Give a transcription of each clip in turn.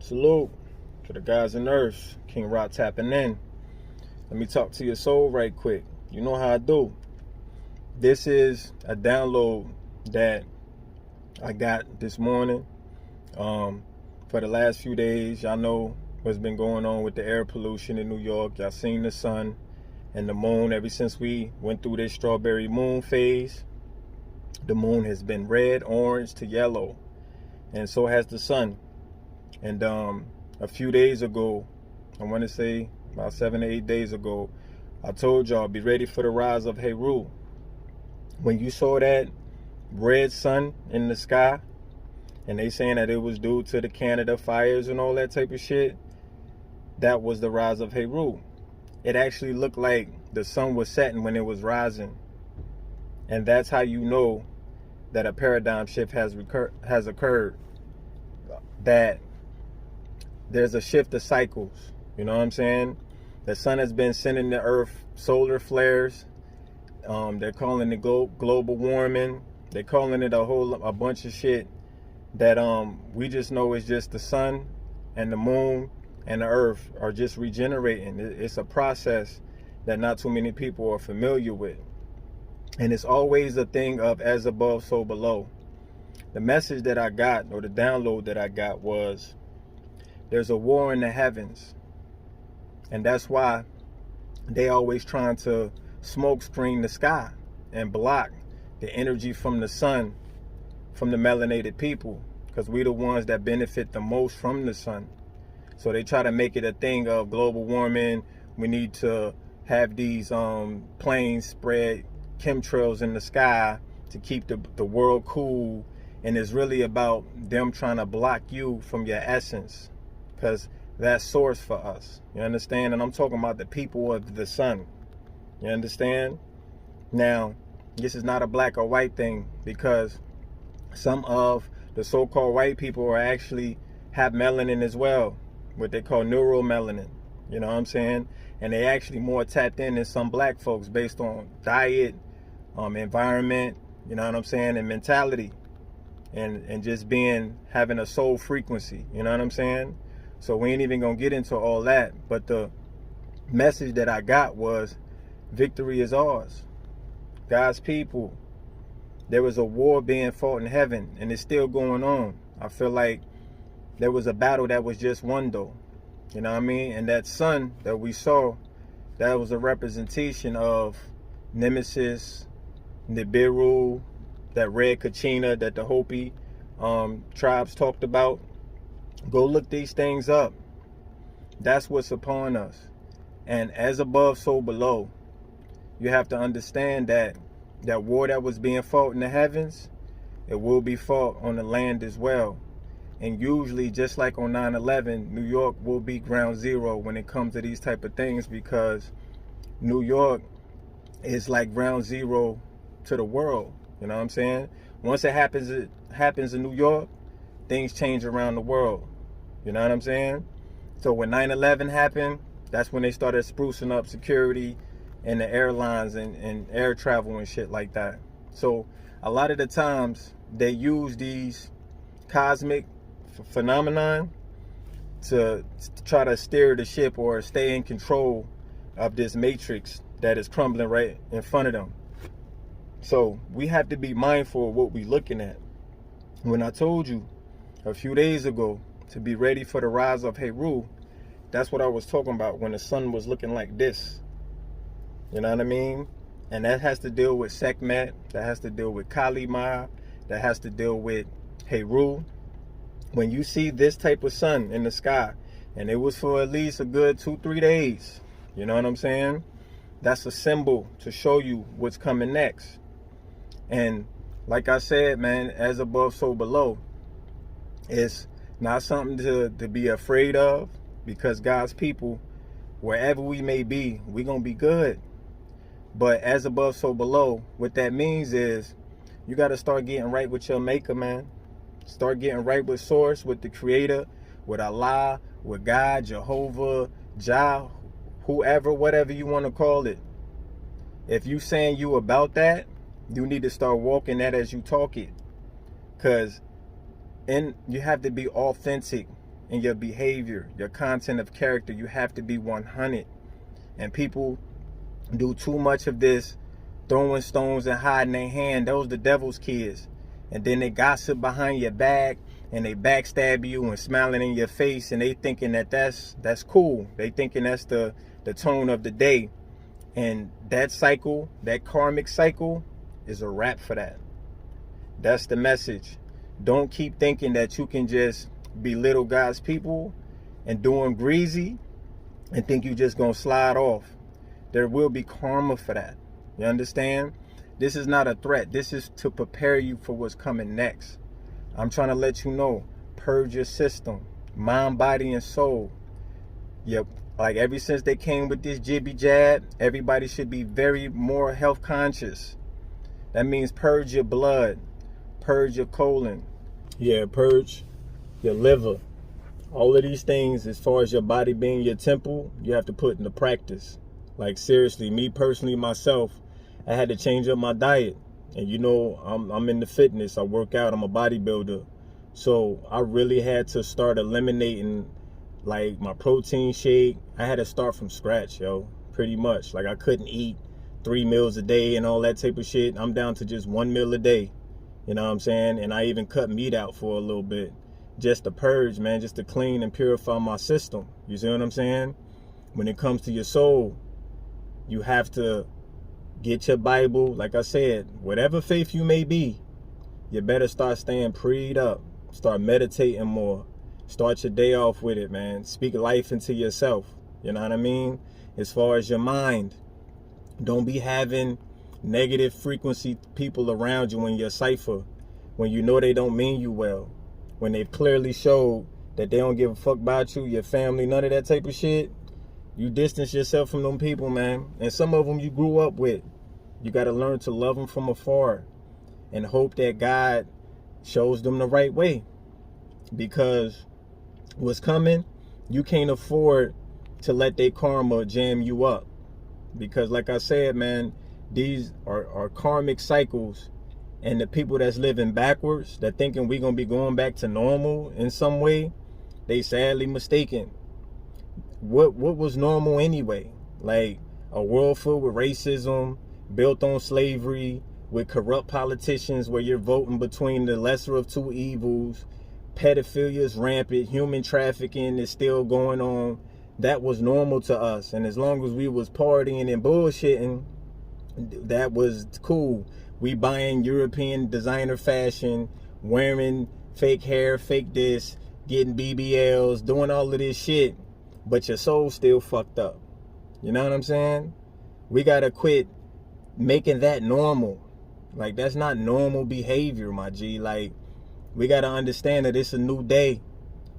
Salute to the guys in Earth. King Rock tapping in. Let me talk to your soul right quick. You know how I do. This is a download that I got this morning. For the last few days, y'all know what's been going on with the air pollution in New York. Y'all seen the sun and the moon. Ever since we went through this strawberry moon phase, the moon has been red, orange to yellow, and so has the sun. And a few days ago, I want to say about 7 to 8 days ago, I told y'all, be ready for the rise of Heru. When you saw that red sun in the sky, and they saying that it was due to the Canada fires and all that type of shit, that was the rise of Heru. It actually looked like the sun was setting when it was rising. And that's how you know that a paradigm shift has occurred. That there's a shift of cycles. You know what I'm saying? The sun has been sending the earth solar flares. They're calling it global warming. They're calling it a bunch of shit that we just know is just the sun and the moon and the earth are just regenerating. It's a process that not too many people are familiar with. And it's always a thing of as above, so below. The message that I got, or the download that I got, was there's a war in the heavens. And that's why they always trying to smoke screen the sky and block the energy from the sun, from the melanated people, because we the ones that benefit the most from the sun. So they try to make it a thing of global warming. We need to have these planes spread chemtrails in the sky to keep the world cool. And it's really about them trying to block you from your essence, because that's source for us. You understand? And I'm talking about the people of the sun. You understand? Now, this is not a black or white thing, because some of the so-called white people are actually have melanin as well, what they call neuromelanin. You know what I'm saying? And they actually more tapped in than some black folks based on diet, environment, you know what I'm saying, and mentality, and just having a soul frequency. You know what I'm saying? So we ain't even gonna get into all that. But the message that I got was victory is ours. God's people, there was a war being fought in heaven, and it's still going on. I feel like there was a battle that was just won, though. You know what I mean? And that sun that we saw, that was a representation of Nemesis, Nibiru, that red Kachina that the Hopi tribes talked about. Go look these things up. That's what's upon us. And as above, so below. You have to understand that that war that was being fought in the heavens, it will be fought on the land as well. And usually, just like on 9/11, New York will be ground zero when it comes to these type of things, because New York is like ground zero to the world. You know what I'm saying? Once it happens in New York, things change around the world. You know what I'm saying? So when 9/11 happened, that's when they started sprucing up security in the airlines and air travel and shit like that. So a lot of the times they use these cosmic phenomenon to try to steer the ship or stay in control of this matrix that is crumbling right in front of them. So we have to be mindful of what we're looking at. When I told you a few days ago to be ready for the rise of Heru, that's what I was talking about when the sun was looking like this. You know what I mean? And that has to deal with Sekhmet, that has to deal with Kali Ma, that has to deal with Heru. When you see this type of sun in the sky, and it was for at least a good 2-3 days, you know what I'm saying? That's a symbol to show you what's coming next. And like I said, man, as above, so below. It's not something to be afraid of, because God's people, wherever we may be, we're going to be good. But as above, so below, what that means is you got to start getting right with your maker, man. Start getting right with source, with the creator, with Allah, with God, Jehovah, Jah, whoever, whatever you want to call it. If you saying you about that, you need to start walking that as you talk it. Because you have to be authentic in your behavior, your content of character. You have to be 100. And people do too much of this, throwing stones and hiding their hand. Those the devil's kids. And then they gossip behind your back and they backstab you and smiling in your face, and they thinking that that's cool. They thinking that's the tone of the day. And that cycle, that karmic cycle, is a wrap for that. That's the message. Don't keep thinking that you can just belittle God's people and do them greasy and think you just gonna slide off. There will be karma for that. You understand? This is not a threat. This is to prepare you for what's coming next. I'm trying to let you know, purge your system, mind, body, and soul. Yep. Like ever since they came with this jibby jab, everybody should be very more health conscious. That means purge your blood, purge your colon. Yeah, purge your liver. All of these things, as far as your body being your temple, you have to put into practice. Like seriously, me personally, myself, I had to change up my diet. And you know, I'm into fitness. I work out. I'm a bodybuilder. So I really had to start eliminating like my protein shake. I had to start from scratch, yo, pretty much. Like I couldn't eat 3 meals a day and all that type of shit. I'm down to just 1 meal a day. You know what I'm saying? And I even cut meat out for a little bit. Just to purge, man, just to clean and purify my system. You see what I'm saying? When it comes to your soul, you have to get your Bible. Like I said, whatever faith you may be, you better start staying prayed up. Start meditating more. Start your day off with it, man. Speak life into yourself. You know what I mean? As far as your mind, don't be having negative frequency people around you in your cipher when you know they don't mean you well. When they've clearly showed that they don't give a fuck about you, your family, none of that type of shit. You distance yourself from them people, man. And some of them you grew up with. You got to learn to love them from afar and hope that God shows them the right way. Because what's coming, you can't afford to let their karma jam you up. Because like I said, man, these are karmic cycles. And the people that's living backwards, that thinking we're going to be going back to normal in some way, they sadly mistaken. What was normal anyway? Like a world filled with racism, built on slavery, with corrupt politicians where you're voting between the lesser of two evils. Pedophilia is rampant. Human trafficking is still going on. That was normal to us. And as long as we was partying and bullshitting, that was cool. We buying European designer fashion, wearing fake hair, fake this, getting BBLs, doing all of this shit. But your soul's still fucked up. You know what I'm saying? We got to quit making that normal. Like, that's not normal behavior, my G. Like, we got to understand that it's a new day.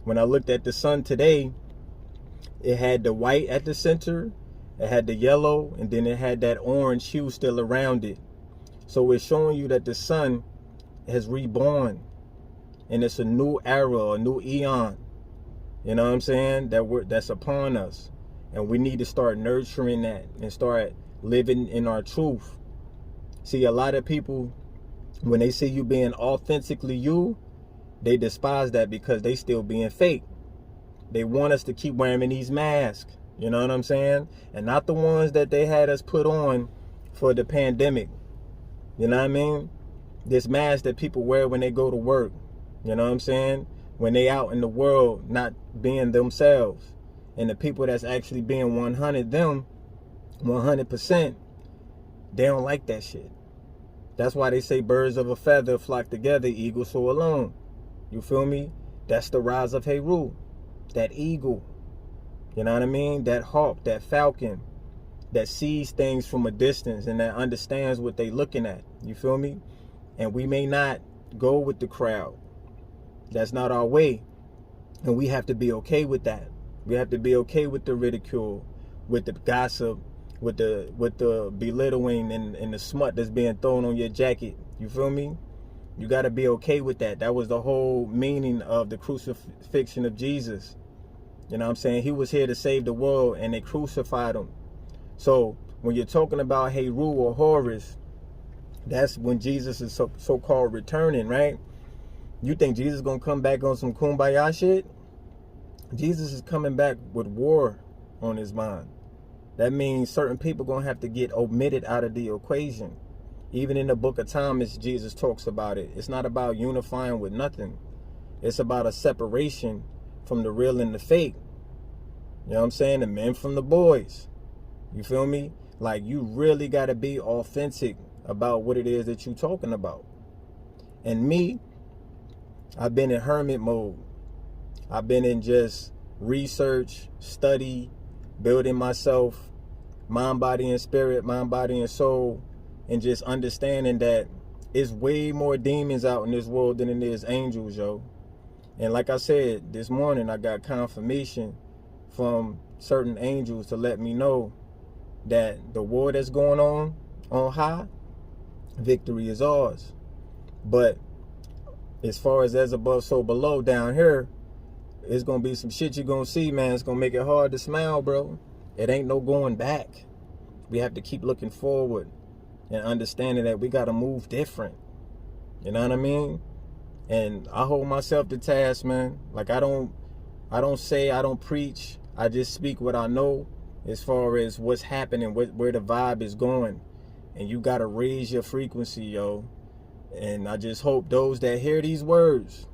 When I looked at the sun today, it had the white at the center, it had the yellow, and then it had that orange hue still around it. So it's showing you that the sun has reborn. And it's a new era, a new eon. You know what I'm saying? That's upon us. And we need to start nurturing that and start living in our truth. See, a lot of people, when they see you being authentically you, they despise that because they still being fake. They want us to keep wearing these masks. You know what I'm saying? And not the ones that they had us put on for the pandemic. You know what I mean? This mask that people wear when they go to work. You know what I'm saying? When they out in the world not being themselves. And the people that's actually being 100%, they don't like that shit. That's why they say birds of a feather flock together, eagles soar alone. You feel me? That's the rise of Heru. That eagle. You know what I mean? That hawk, that falcon, that sees things from a distance and that understands what they looking at. You feel me? And we may not go with the crowd. That's not our way. And we have to be okay with that. We have to be okay with the ridicule, with the gossip, with the belittling and the smut that's being thrown on your jacket. You feel me? You got to be okay with that. That was the whole meaning of the crucifixion of Jesus. You know what I'm saying? He was here to save the world and they crucified him. So when you're talking about Heru or Horus, that's when Jesus is so-called returning, right? You think Jesus is going to come back on some kumbaya shit? Jesus is coming back with war on his mind. That means certain people going to have to get omitted out of the equation. Even in the book of Thomas, Jesus talks about it. It's not about unifying with nothing. It's about a separation from the real and the fake. You know what I'm saying? The men from the boys. You feel me? Like, you really got to be authentic about what it is that you're talking about. And me, I've been in hermit mode. I've been in just research, study, building myself, mind, body, and spirit, mind, body, and soul, and just understanding that it's way more demons out in this world than it is angels, yo. And like I said, this morning I got confirmation from certain angels to let me know that the war that's going on high, victory is ours. But as far as above, so below, down here, it's going to be some shit you're going to see, man. It's going to make it hard to smile, bro. It ain't no going back. We have to keep looking forward and understanding that we got to move different. You know what I mean? And I hold myself to task, man. Like, I don't preach. I just speak what I know as far as what's happening, where the vibe is going. And you got to raise your frequency, yo. And I just hope those that hear these words,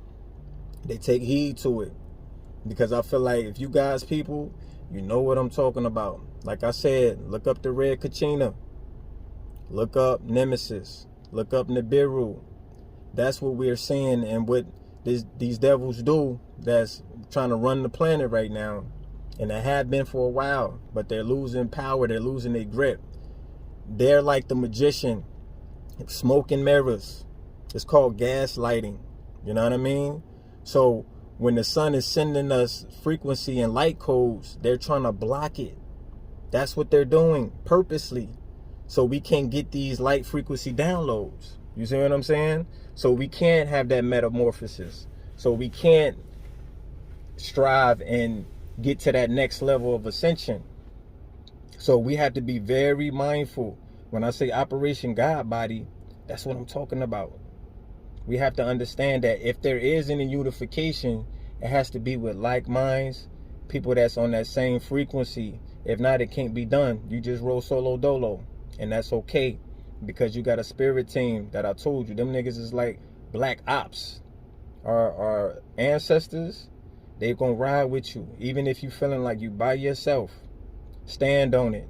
they take heed to it. Because I feel like if you guys people, you know what I'm talking about. Like I said, look up the Red Kachina. Look up Nemesis. Look up Nibiru. That's what we're seeing and what these devils do that's trying to run the planet right now. And they have been for a while. But they're losing power. They're losing their grip. They're like the magician. Smoke and mirrors. It's called gaslighting. You know what I mean? So when the sun is sending us frequency and light codes, they're trying to block it. That's what they're doing purposely. So we can't get these light frequency downloads. You see what I'm saying? So we can't have that metamorphosis. So we can't strive and get to that next level of ascension. So we have to be very mindful. When I say Operation God Body, that's what I'm talking about. We have to understand that if there is any unification, it has to be with like minds, people that's on that same frequency. If not, it can't be done. You just roll solo dolo. And that's okay. Because you got a spirit team that I told you. Them niggas is like black ops. Our ancestors, they gonna ride with you. Even if you feeling like you by yourself. Stand on it.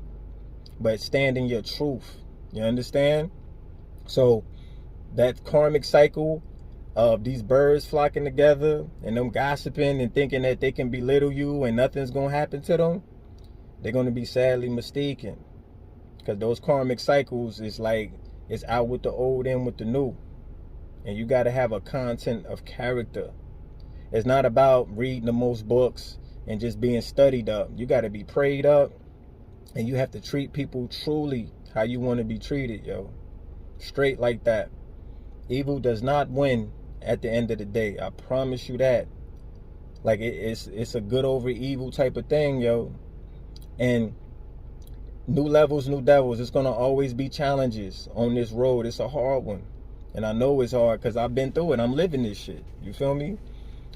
But stand in your truth. You understand? So that karmic cycle of these birds flocking together and them gossiping and thinking that they can belittle you and nothing's going to happen to them, they're going to be sadly mistaken. Because those karmic cycles is like, it's out with the old, in with the new. And you got to have a content of character. It's not about reading the most books and just being studied up. You got to be prayed up. And you have to treat people truly how you want to be treated, yo. Straight like that. Evil does not win at the end of the day. I promise you that. Like, it's a good over evil type of thing, yo. And new levels, new devils. It's going to always be challenges on this road. It's a hard one. And I know it's hard because I've been through it. I'm living this shit. You feel me?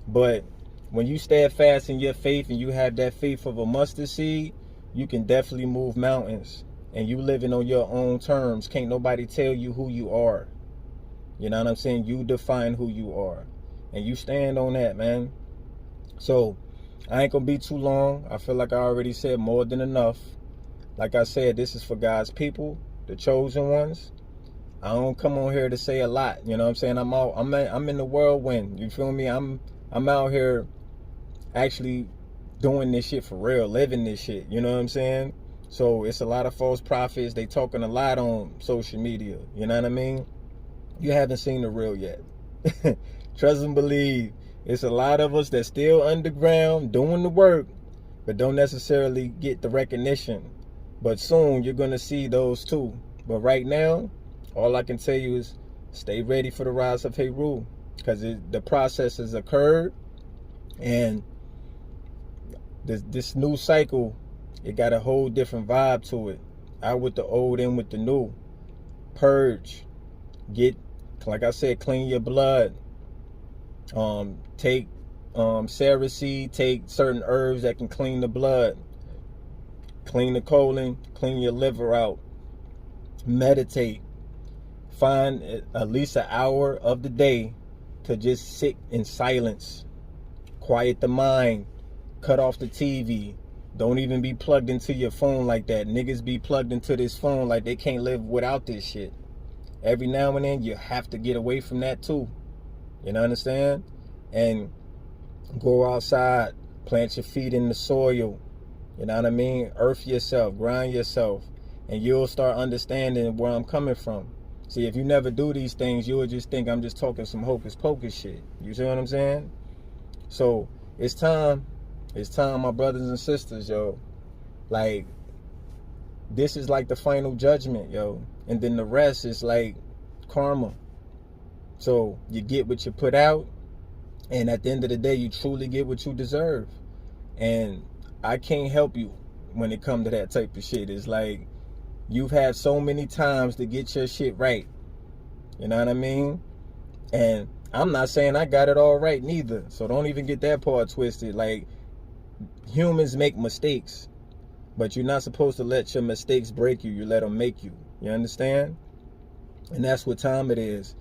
But when you steadfast in your faith and you have that faith of a mustard seed, you can definitely move mountains. And you living on your own terms. Can't nobody tell you who you are. You know what I'm saying? You define who you are. And you stand on that, man. So, I ain't going to be too long. I feel like I already said more than enough. Like I said, this is for God's people, the chosen ones. I don't come on here to say a lot. You know what I'm saying? I'm in the whirlwind. You feel me? I'm out here actually doing this shit for real, living this shit. You know what I'm saying? So, it's a lot of false prophets. They talking a lot on social media. You know what I mean? You haven't seen the real yet. Trust and believe. It's a lot of us that's still underground doing the work, but don't necessarily get the recognition. But soon you're going to see those too. But right now, all I can tell you is stay ready for the Rise of Heru, because the process has occurred. And this new cycle, it got a whole different vibe to it. Out with the old, in with the new. Purge. Get, like I said, clean your blood. Take Sarah seed, take certain herbs that can clean the blood, clean the colon, clean your liver out. Meditate. Find at least an hour of the day to just sit in silence. Quiet the mind. Cut off the TV. Don't even be plugged into your phone like that. Niggas be plugged into this phone like they can't live without this shit. Every now and then you have to get away from that too. You know, understand? And go outside, plant your feet in the soil. You know what I mean? Earth yourself, grind yourself, and you'll start understanding where I'm coming from. See, if you never do these things, you'll just think I'm just talking some hocus pocus shit. You see what I'm saying? So it's time, my brothers and sisters, yo. Like, this is like the final judgment, yo. And then the rest is like karma. So you get what you put out, and at the end of the day, you truly get what you deserve. And I can't help you when it comes to that type of shit. It's like, you've had so many times to get your shit right. You know what I mean? And I'm not saying I got it all right neither. So don't even get that part twisted. Like, humans make mistakes, but you're not supposed to let your mistakes break you. You let them make you. You understand? And that's what time it is.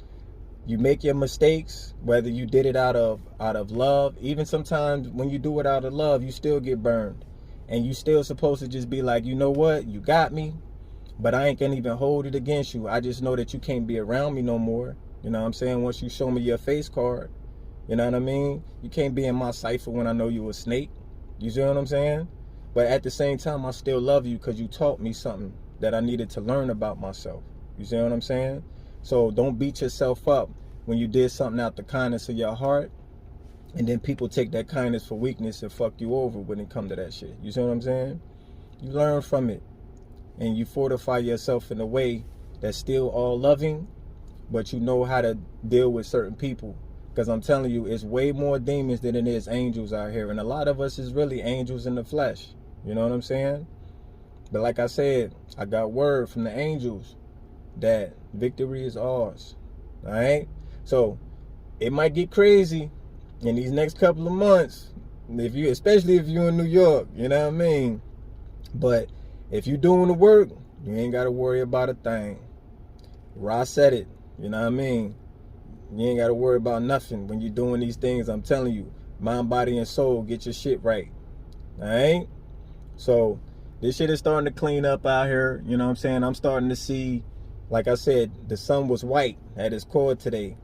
You make your mistakes, whether you did it out of love. Even sometimes when you do it out of love, you still get burned. And you still supposed to just be like, you know what? You got me, but I ain't gonna even hold it against you. I just know that you can't be around me no more. You know what I'm saying? Once you show me your face card, you know what I mean? You can't be in my cipher when I know you a snake. You see what I'm saying? But at the same time, I still love you because you taught me something that I needed to learn about myself. You see what I'm saying? So don't beat yourself up when you did something out the kindness of your heart, and then people take that kindness for weakness and fuck you over when it come to that shit. You see what I'm saying? You learn from it, and you fortify yourself in a way that's still all loving, but you know how to deal with certain people. Because I'm telling you, it's way more demons than it is angels out here. And a lot of us is really angels in the flesh. You know what I'm saying? But like I said, I got word from the angels that victory is ours. All right? So it might get crazy in these next couple of months, especially if you're in New York. You know what I mean? But if you're doing the work, you ain't got to worry about a thing. Ra said it. You know what I mean? You ain't got to worry about nothing when you're doing these things. I'm telling you, mind, body, and soul, get your shit right. All right? So this shit is starting to clean up out here. You know what I'm saying? I'm starting to see, like I said, the sun was white at its core today.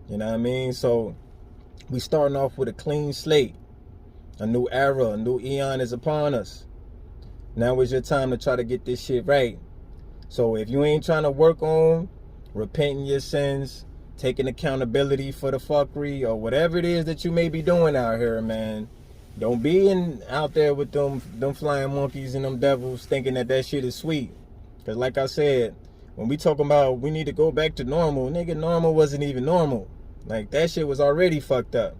You know what I mean? So we starting off with a clean slate. A new era, a new eon is upon us. Now is your time to try to get this shit right. So if you ain't trying to work on repenting your sins, taking accountability for the fuckery or whatever it is that you may be doing out here, man, don't be out there with them flying monkeys and them devils thinking that shit is sweet. Because like I said, when we talking about we need to go back to normal, nigga, normal wasn't even normal. Like, that shit was already fucked up.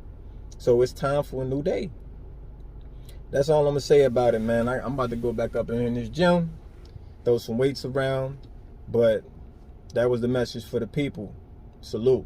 So it's time for a new day. That's all I'm going to say about it, man. I'm about to go back up in this gym, throw some weights around. But that was the message for the people. Salute.